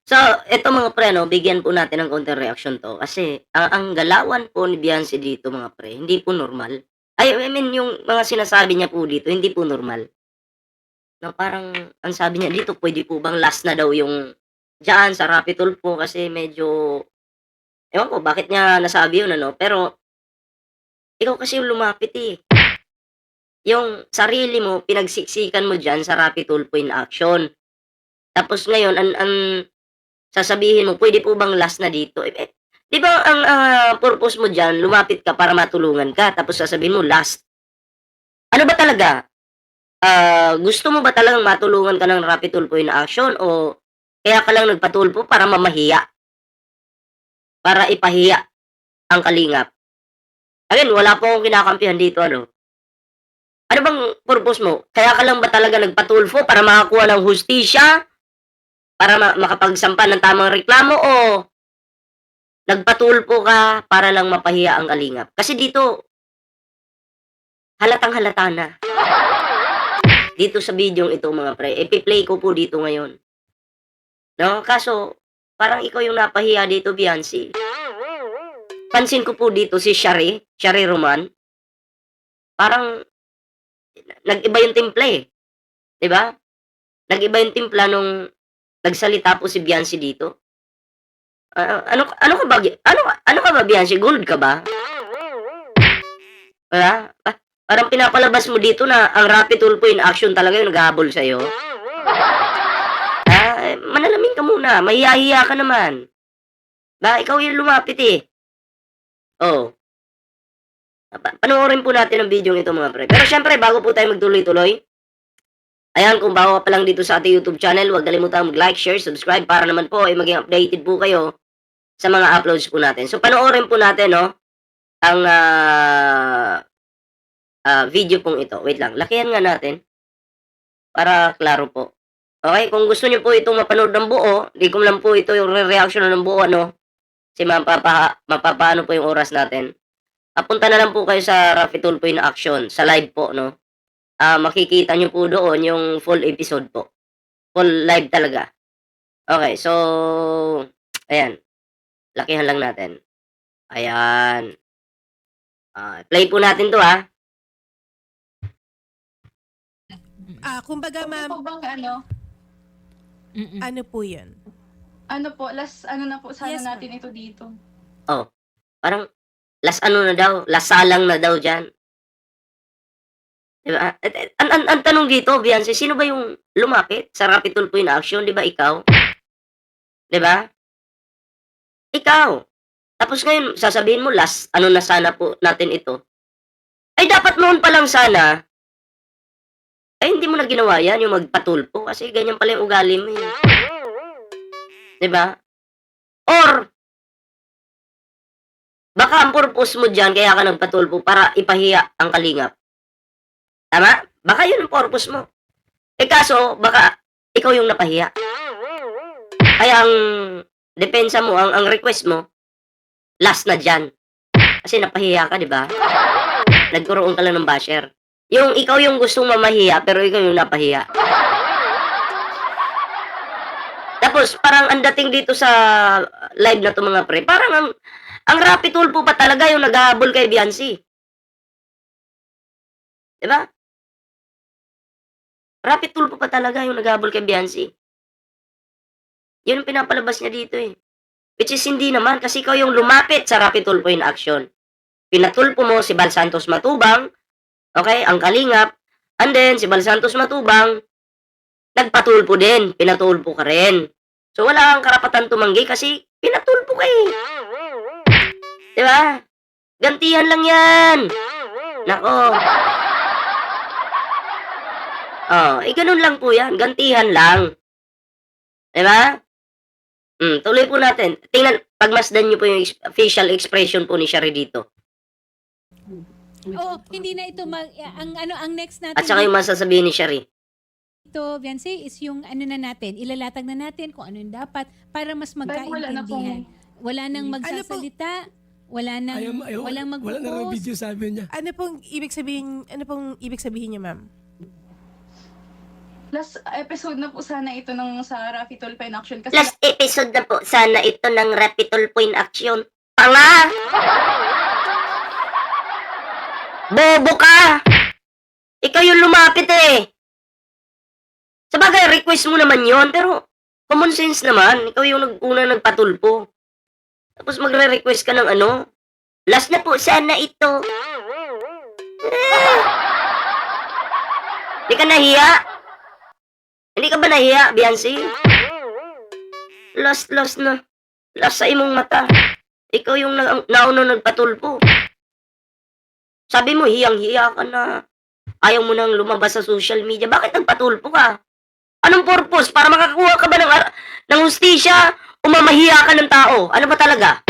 So, eto mga pre 'no, bigyan po natin ng konting reaksyon 'to kasi ang galawan po ni Beyonce dito mga pre, hindi po normal. I mean yung mga sinasabi niya po dito hindi po normal. Na parang ang sabi niya dito, puwede po bang last na daw yung diyan sa Rapi Tulfo kasi medyo ewan ko bakit niya nasabi yun ano, pero ikaw kasi yung lumapit, eh. Yung sarili mo pinagsiksikan mo diyan sa Rapi Tulfo in action. Tapos ngayon ang sasabihin mo, "Puwede po bang last na dito?" 'Di ba ang, purpose mo diyan lumapit ka para matulungan ka tapos sasabihin mo last. Ano ba talaga, gusto mo ba talagang matulungan ka ng Rapi Tulfo in action o kaya ka lang nagpatulfo para mamahiya, para ipahiya ang kalingap? Again, wala po akong kinakampihan dito ano. Ano bang purpose mo? Kaya ka lang ba talaga nagpatulfo para makakuha ng hustisya, para makapagsampa ng tamang reklamo o nagpatulfo ka para lang mapahiya ang kalingap? Kasi dito halatang-halata na. Dito sa videong ito mga pre, ipi-play ko po dito ngayon, 'no? Kaso parang ikaw yung napahiya dito, Beyonce. Pansin ko po dito si Shari Roman, parang nag-iba yung timpla, eh, 'di ba? Nag-iba yung timpla nung nagsalita po si Beyonce dito. Ano ano ka ba ano ka ba, Beyonce, gold ka ba? Parang pinapalabas mo dito na ang Rapi Tulfo in action talaga yung naghahabol sa'yo. Manalamin ka muna, mahiya-hiya ka naman. Ikaw yung lumapit, eh. Oh, panoorin po natin ang videong ito mga pre. Pero siyempre bago po tayo magtuloy-tuloy, ayan kung bago ka pa lang dito sa ating YouTube channel, huwag kalimutang mag-like, share, subscribe para naman po ay maging updated po kayo sa mga uploads po natin. So panoorin po natin 'no, ang, video pong ito. Wait lang, lakihan nga natin para klaro po. Okay, kung gusto niyo po itong mapanood ng buo, 'di ko lang po ito yung re-reaction ng buo ano, kasi mapapaano po yung oras natin. Punta na lang po kayo sa Raffy Tulfo in Action, sa live po 'no. Makikita niyo po doon yung full episode po, full live talaga. Okay, so ayan, lakihan lang natin. Ayan, play po natin 'to, Kumbaga Puwede po ma'am, bang ano, ano po 'yun? ano po last ano na po sana Yes, natin ma'am. ito dito. Oh, parang last ano na daw, last salang na daw diyan, 'di ba? Ang tanong dito, Beyonce, sino ba yung lumapit sa Raffy Tulfo in Action, 'di ba ikaw? 'Di ba? Ikaw. Tapos ngayon sasabihin mo last ano na sana po natin ito. Ay dapat noon pa lang sana, ay hindi mo na ginawa 'yan, yung magpatulfo kasi ganyan pala yung ugali mo, eh, 'di ba? Or baka ang purpose mo diyan kaya ka nagpatulfo para ipahiya ang kalingap, tama? Baka 'yun ang purpose mo. Kaso baka ikaw yung napahiya. Kaya ang depensa mo, ang request mo, last na diyan. Kasi napahiya ka, 'di ba? Nagkaroon ka lang ng basher. Yung ikaw yung gustong mamahiya pero ikaw yung napahiya. Tapos parang ang dating dito sa live na 'to mga pre, parang ang Rapi Tulfo pa talaga yung naghahabol kay Beyonce, 'di ba? Rapi Tulfo pa talaga yung naghahabol kay Beyonce. Yun ang pinapalabas niya dito, eh. Which is hindi naman kasi ikaw yung lumapit sa Rapi Tulfo in Action. Pinatulpo mo si Bal Santos Matubang, okay, ang kalingap, and then si Bal Santos Matubang nagpatulpo din, pinatulpo ka rin. So wala kang karapatan tumanggi kasi pinatulpo ka, eh. 'Di ba? Gantihan lang 'yan. Nako. Gano'n lang po 'yan, gantihan lang, 'di ba? Tuloy po natin. Tingnan pagmasdan niyo po yung facial expression po ni Shari dito. Oo, hindi na ito ang next At natin saka yung masasabihin ni Shari. dito, Beyonce, is yung ano na natin, ilalatag na natin kung ano yung dapat para mas Dahil wala na magkaintindihan. pong Wala nang Ano magsasalita, walang Wala na raw magpo-post. video sabi niya. Ano pong ibig sabihin niyo, ma'am? last episode na po sana ito ng sa Raffy Tulfo in Action kasi Last episode na po sana ito ng Raffy Tulfo in Action. Tanga! Bobo ka! Ikaw yung lumapit eh. Sabagay, request mo naman yon, pero common sense naman. Ikaw yung una nagpatulpo. Tapos magre-request ka ng ano. Last na po sana ito. Hindi ka nahiya? Hindi ka ba nahiya, Biancy? Last na. Last sa imong mata. Ikaw yung nauna nagpatulpo. Sabi mo, hiyang-hiya ka na. Ayaw mo nang lumabas sa social media. Bakit nagpatulpo ka? Anong purpose? Para makakuha ka ba ng hustisya o mamahiya ka ng tao? Ano ba talaga?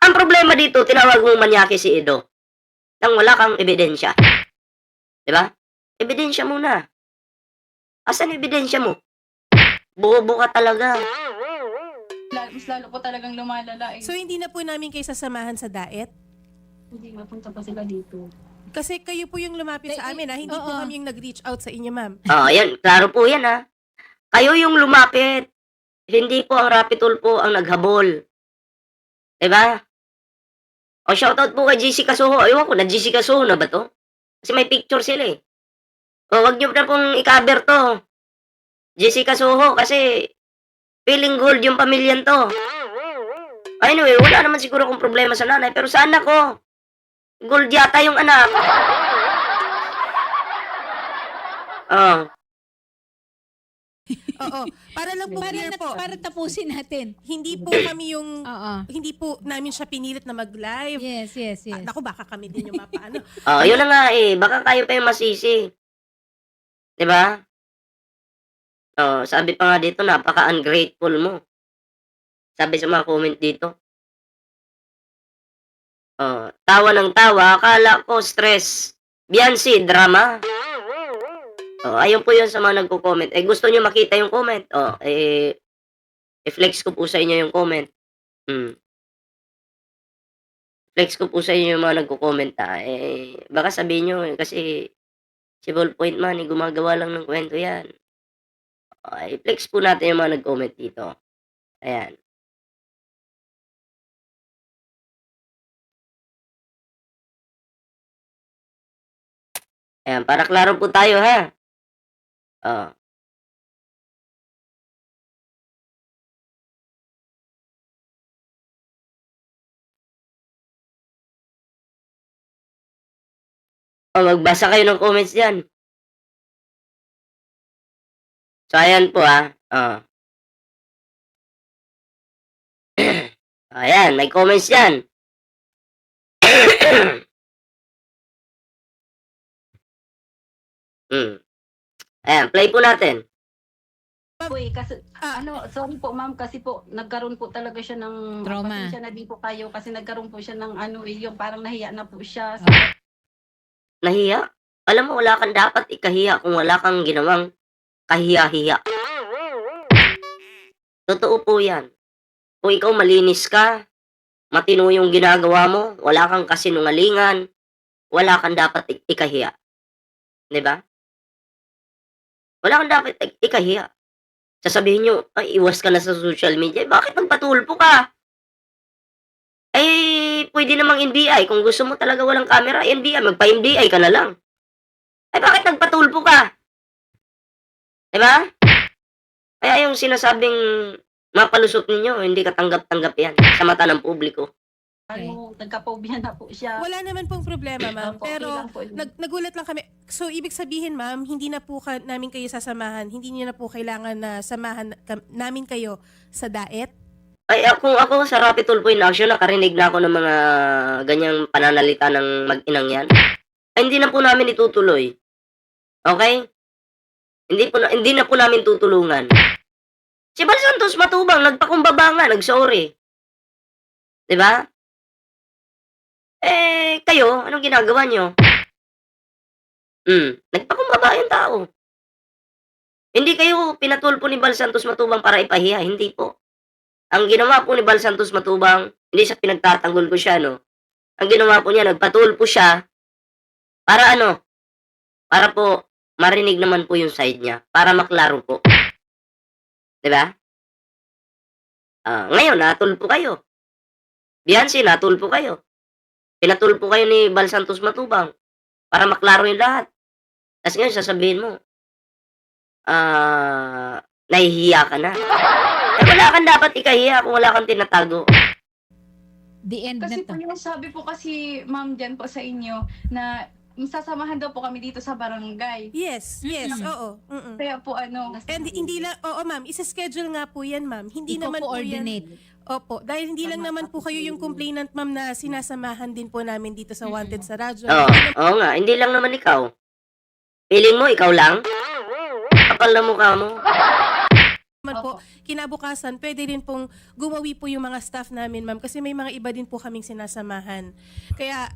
Ang problema dito, tinawag mong manyaki si Edo nang wala kang ebidensya. Diba? Ebidensya muna. Asan ebidensya mo? Bobo ka talaga. mas lalo po talagang lumalala. So, hindi na po namin kayo sasamahan sa daet? Hindi mapunta pa sila dito. Kasi kayo po yung lumapit sa amin, ha? Hindi po Oo. kami yung nag-reach out sa inyo, ma'am. Yan. Klaro po yan, ha? Kayo yung lumapit. Hindi po ang Raffy Tulfo ang naghabol. Diba? O, shoutout po kay GC Casuho. Ayun ko, na-GC Casuho na ba to? Kasi may picture sila eh. O, wag nyo na pong i-cover to. GC Casuho, kasi feeling gold yung pamilyan to. Anyway, wala naman siguro kung problema sa nanay. Pero sa anak ko, gold yata yung anak. Oh. Oo. Para lang po clear po. Para tapusin natin. Hindi po kami yung... Oo. Hindi po namin siya pinilit na mag-live. Yes. Naku, baka kami din yung mapaano. Yun na nga eh. Baka kayo pa yung masisi. Diba? Sabi pa nga dito, napaka-ungrateful mo. Sabi sa mga comment dito. Tawa ng tawa, akala ko stress. Biancy, drama. Ayun po yun sa mga nagko-comment. Gusto nyo makita yung comment? I-flex ko po sa inyo yung comment. Flex ko po sa inyo yung mga nagko-comment baka sabihin nyo kasi si Ballpoint Man, gumagawa lang ng kwento yan. I-flex po natin yung mga nag-comment dito. Ayan. Ayan, para klaro po tayo ha. Magbasa kayo ng comments dyan. So, ayan po ha. Ayan, may comments dyan. Ayan, play po natin. Uy, kasi sorry po ma'am kasi po nagkaroon po talaga siya ng Trauma. pasensya na din po kayo kasi nagkaroon po siya ng yung parang nahiya na po siya. Nahiya? Alam mo, wala kang dapat ikahiya kung wala kang ginawang kahiya-hiya. Totoo po yan. Kung ikaw malinis ka, matino yung ginagawa mo, wala kang kasinungalingan, wala kang dapat ikahiya. Diba? Wala kang dapat ikahiya. Sasabihin nyo, ay, iwas ka na sa social media. Bakit nagpatulpo ka? Pwede namang NBI. Kung gusto mo talaga walang camera, NBI. Magpa-NBI ka na lang. Bakit nagpatulpo ka? Diba? Kaya yung sinasabing mapalusot ninyo, hindi katanggap-tanggap yan sa mata ng publiko. Nagka-phobia na po siya. Wala naman pong problema, ma'am. Opo, Pero okay lang po yun. nagulat lang kami. So, ibig sabihin, ma'am, hindi na po namin kayo sasamahan. Hindi niyo na po kailangan na samahan namin kayo sa daet. Kung ako sa Raffy Tulfo in Action, nakarinig na ako ng mga ganyang pananalita ng mag-inang yan. Hindi na po namin itutuloy. Okay? Hindi na po namin tutulungan. Si Bal Santos Matubang, nagpakumbaba nga, nag-sorry. Diba? Kayo, anong ginagawa nyo? Nagpakumbaba yung tao. Hindi kayo pinatulpo ni Bal Santos Matubang para ipahiya, hindi po. Ang ginawa po ni Bal Santos Matubang, hindi sa pinagtatanggol ko siya, no? Ang ginawa po niya, nagpatulpo siya para ano? Para po marinig naman po yung side niya para maklaro po. 'Di ba? Ngayon natulpo kayo. Beyonce, natulpo kayo. Pinatulpo kayo ni Bal Santos Matubang para maklaro yung lahat. Tapos ngayon sasabihin mo, nahihiya ka na. Eh, wala kang dapat ikahiya kung wala kang tinatago. The end na Kasi to. po yung sabi po kasi ma'am dyan po sa inyo na sasamahan daw po kami dito sa barangay. Yes, oo. Mm-mm. Kaya po And hindi lang, oo ma'am, isa-schedule nga po yan ma'am. Hindi naman po yan. I-coordinate. Opo, dahil hindi lang naman po kayo yung complainant ma'am na sinasamahan din po namin dito sa Wanted sa radyo. Oo nga, hindi lang naman ikaw. Feeling mo, ikaw lang? Kapal na mukha mo. Naman po, kinabukasan, pwede rin pong gumawi po yung mga staff namin ma'am kasi may mga iba din po kaming sinasamahan. Kaya,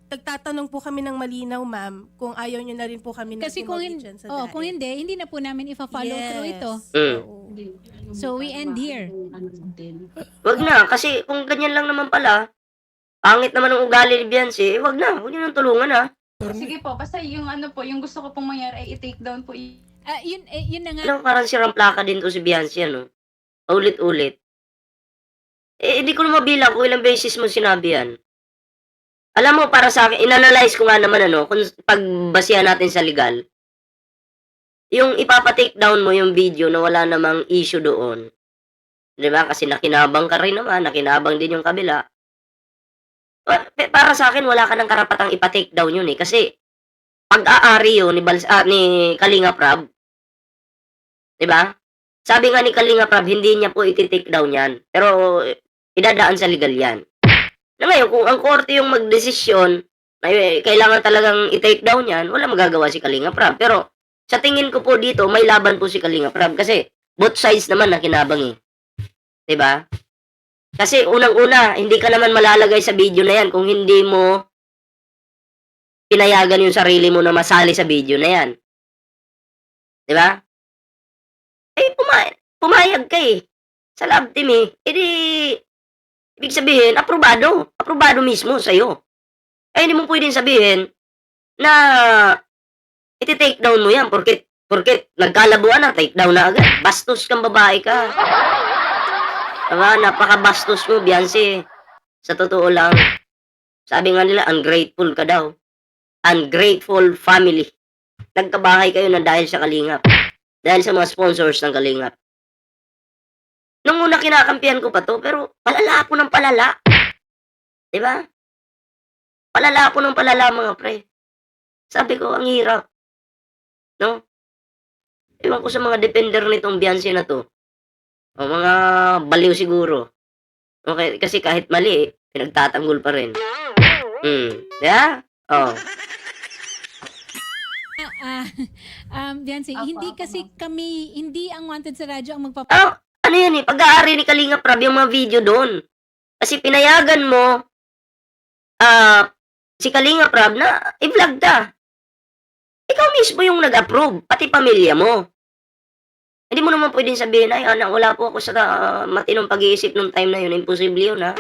nagtatanong po kami ng malinaw ma'am kung ayaw nyo na rin po kami na Kasi kung, gumawi dyan sa kung hindi na po namin ifa-follow through ito. Mm. Oo. So, we end here. Wag na, kasi kung ganyan lang naman pala, pangit naman ang ugali ni Beyonce, wag na, huwag niyo nang tulungan ha. sige po, basta yung yung gusto ko pong mangyari ay i-take down po Yun na nga. Alam, parang sirang plaka din to si Beyonce, ano? Ulit-ulit. Hindi ko na mabilang kung ilang beses mo sinabi yan. Alam mo, para sa akin, inanalyze ko nga naman, kung pagbasihan natin sa legal, yung ipapa-take down mo yung video na wala namang issue doon. Di ba? Kasi nakinabang ka rin naman, nakinabang din yung kabila. Para sa akin, wala ka ng karapatang ipa-take down yun eh. Kasi, pag-aari yun ni Kalinga Prab. Di ba? Sabi nga ni Kalinga Prab, hindi niya po iti-take down yan. Pero, idadaan sa legal yan. Na ngayon, kung ang korte yung magdesisyon na kailangan talagang i-take down yan, wala magagawa si Kalinga Prab. Pero, sa tingin ko po dito, may laban po si Kalinga Prab. Kasi, both sides naman nakinabang eh. Diba? Kasi, unang-una, hindi ka naman malalagay sa video na yan kung hindi mo pinayagan yung sarili mo na masali sa video na yan. Diba? Eh, pumayag ka eh. Sa love team eh. Ibig sabihin, aprobado. Aprobado mismo sa'yo. Eh, hindi mo pwedeng sabihin na iti-take down mo yan porque nagkalabuan na, take down na agad. Bastos kang babae ka. Diba? Napaka-bastos mo, Beyonce. Sa totoo lang. Sabi nga nila, ungrateful ka daw. Ungrateful family. Nagkabahay kayo na dahil sa Kalingap. Dahil sa mga sponsors ng Kalingap. Nung una kinakampihan ko pa to, pero palala po ng palala. Diba? Palala po ng palala, mga pre. Sabi ko, ang hirap. No? Ewan ko sa mga defender nitong Beyonce na to. O mga baliw siguro. Okay, kasi kahit mali, pinagtatanggol pa rin. Yeah? Oh. Beyonce, hindi kasi kami, hindi ang Wanted sa radyo ang Ano yan eh, pag-aari ni Kalinga Prab yung mga video doon. Kasi pinayagan mo si Kalinga Prab na i-vlog ka. Ikaw mismo yung nag-approve, pati pamilya mo. Hindi mo naman pwedeng sabihin, ay anak, wala po ako sa matinong pag-iisip nung time na yun. Imposible yun, ha?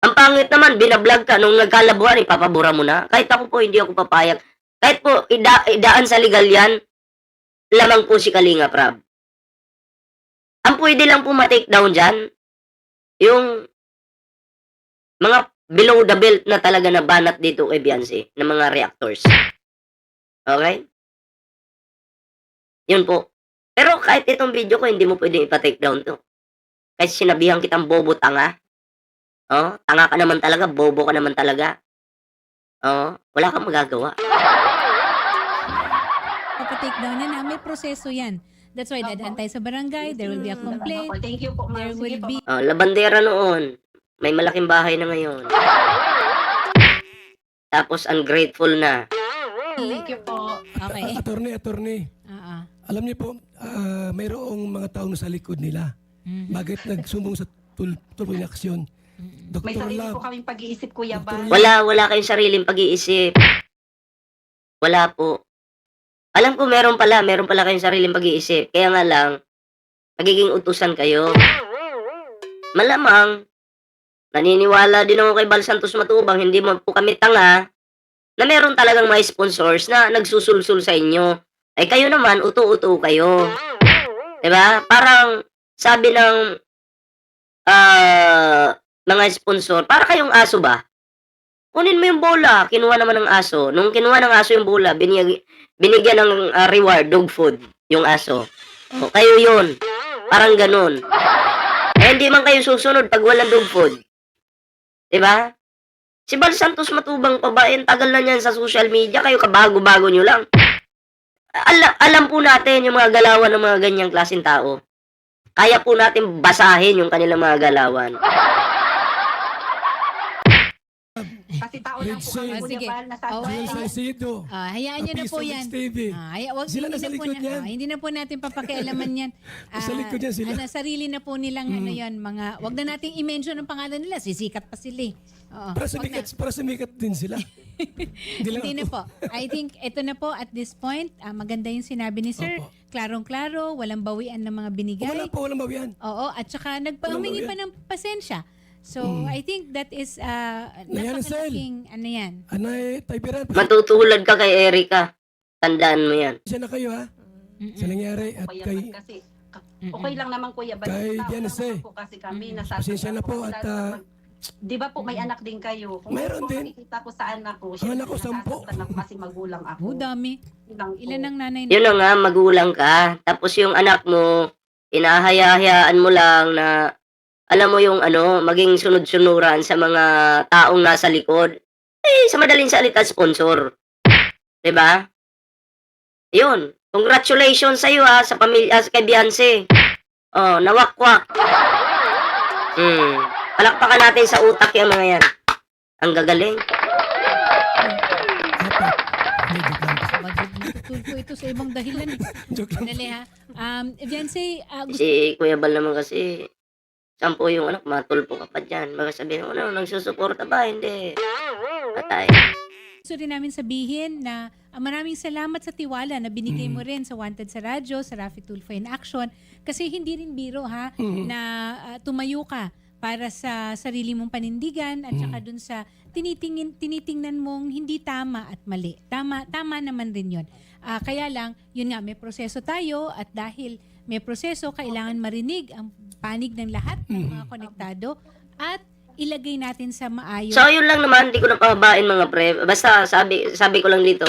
Ang pangit naman, binablog ka nung nagkalabuan, ipapabura mo na. Kahit ako po, hindi ako papayag. Kahit po, idaan sa legal yan, lamang po si Kalinga Prab. Ang pwede lang po ma-take down dyan, yung mga below the belt na talaga na banat dito kay Beyonce, ng mga reactors. Okay? Yun po. Pero kahit itong video ko, hindi mo pwedeng ipa-take down to. Kahit sinabihan kitang bobo tanga. Oh, tanga ka naman talaga, bobo ka naman talaga. Oh, wala kang magagawa. take down na may proseso yan. That's why dadaan tayo sa barangay, there will be a complaint, Thank you po, there ma'am. will Sige po. be Oh, labandera noon. May malaking bahay na ngayon. Tapos ungrateful na. Thank you po. okay. Attorney, alam niyo po, mayroong mga taong sa likod nila. Bakit nagsumbong sa tuloy na aksyon? May Dr. sarili Love, po kaming pag-iisip, Kuya Bal. Wala kayong sariling pag-iisip. Wala po. Alam ko meron pala kayong sariling pag-iisip. Kaya nga lang, nagiging utusan kayo. Malamang, naniniwala din ako kay Bal Santos Matubang, hindi mo po kami tanga, na meron talagang mga sponsors na nagsusulsul sa inyo. Eh kayo naman, uto-uto kayo. 'Di ba? Parang sabi ng mga sponsor, para kayong aso ba? Kunin mo yung bola, kinuha naman ng aso. Nung kinuha ng aso yung bola, binigyan ng reward, dog food, yung aso. O, kayo yun. Parang ganun. Eh, hindi man kayo susunod pag walang dog food. Diba? Si Bal Santos matubang pa ba? Eh, tagal na niyan sa social media. Kayo kabago-bago nyo lang. Alam po natin yung mga galawan ng mga ganyang klaseng tao. Kaya po natin basahin yung kanilang mga galawan. Kasi tao lang po kami, Red Kuya Sige. Bal, nasasabi. Oh, Joel ay- Salcido. Hayaan nyo na po yan. TV. Hindi Sila na nasa po likod yan. hindi na po natin papakialaman yan. Sa likod yan sila. Sarili na po nilang ano yan, mga, wag na nating i-mention ang pangalan nila, sisikat pa sila eh. Oo, Para wag na. sumikat din sila. Hindi lang Hindi na ako. po. I think ito na po at this point, maganda yung sinabi ni Sir. Opo. Klarong-klaro, walang bawian ng mga binigay. Walang bawian. Oo, at saka nagpahumingi pa ng pasensya. So, I think that is Nayan, Sel. napakalaking ano yan. Anay, Taybiran. Matutulad ka kay Erika. Tandaan mo yan. Siya na kayo ha. Sa nangyari at Kuya kay Bal, kasi okay lang naman Kuya Bal. Kay Tao Janice. naman po kasi kami nasasabi. Pasensya na po at di ba po may anak din kayo? Kung Meron ano po din. makikita ko sa anak ko, Ang anak ko, syempre 10. nasasaktan ako kasi magulang ako. Oh, dami. Lang po. Ilan ang nanay na? Yun na nga, magulang ka. Tapos yung anak mo, inahaya-hayaan mo lang na, alam mo yung ano, maging sunod-sunuran sa mga taong nasa likod. Eh, sa madaling salita, sponsor. 'Di ba? Yun. Congratulations sa iyo sa pamilya, kay Beyonce. Oh, nawakwak. Palakpakan natin sa utak yung mga yan. Ang gagaling. apat. Hindi, joke lang. Tulpo ito sa ibang dahilan. Joke lang. Dali ha. Beyonce, gusto Si Kuya Bal naman kasi, sampo yung anak, matulpo ka pa dyan. Baka sabihin mo, ano, nagsusuporta ba? Hindi. Patay. rin namin sabihin na maraming salamat sa tiwala na binigay mo rin sa Wanted sa Radyo, sa Rafi Tulfo in Action. Kasi hindi rin biro ha, na tumayo ka para sa sarili mong panindigan at saka dun sa tinitingnan mong hindi tama at mali. Tama naman rin yun. Kaya lang, yun nga, may proseso tayo at dahil may proseso, kailangan marinig ang panig ng lahat ng mga konektado at ilagay natin sa maayos. So, yun lang naman, hindi ko na pababain mga pre. Basta, sabi ko lang dito,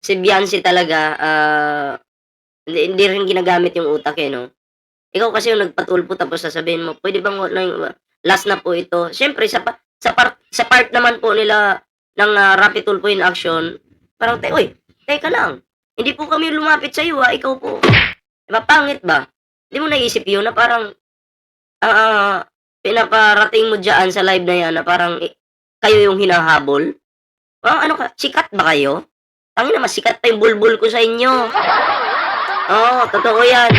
si Beyonce talaga, hindi rin ginagamit yung utak no? Ikaw kasi yung nagpatulpo tapos sasabihin mo, pwede bang last na po ito? Siyempre, sa part naman po nila ng Rafi Tulfo in Action, parang, teka lang, hindi po kami lumapit sa iyo, ikaw po. Diba, pangit ba? Hindi mo naisip yun na parang, pinaparating mo dyan sa live na yan na parang kayo yung hinahabol? Ano ka, sikat ba kayo? Tangina, mas sikat pa yung bulbul ko sa inyo. Oo, totoo yan.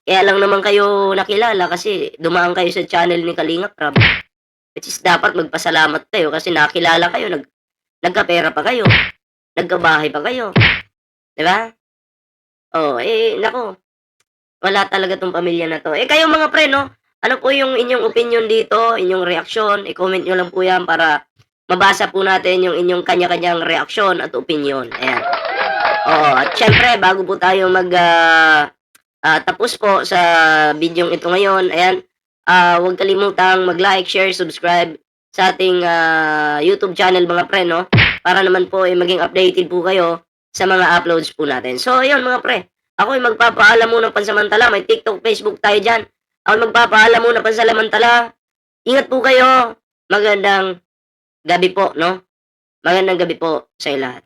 Kaya lang naman kayo nakilala kasi dumaan kayo sa channel ni Kalinga Prab. Which is dapat magpasalamat kayo kasi nakilala kayo, nagkapera pa kayo, nagkabahay pa kayo. Diba? Oh, nako. Wala talaga tong pamilya na to. Kayo mga pre, no? Ano po yung inyong opinion dito, inyong reaksyon? I-comment nyo lang po yan para mabasa po natin yung inyong kanya-kanyang reaksyon at opinion. Ayan. Oo, at syempre, bago po tayo tapos po sa video ito ngayon, ayan, huwag kalimutang mag-like, share, subscribe sa ating YouTube channel mga pre, no? Para naman po maging updated po kayo sa mga uploads po natin. So, ayun mga pre, ako ay magpapaalam muna pansamantala. May TikTok, Facebook tayo dyan. Ako magpapaalam muna pansamantala. Ingat po kayo. Magandang gabi po, no? Magandang gabi po sa lahat.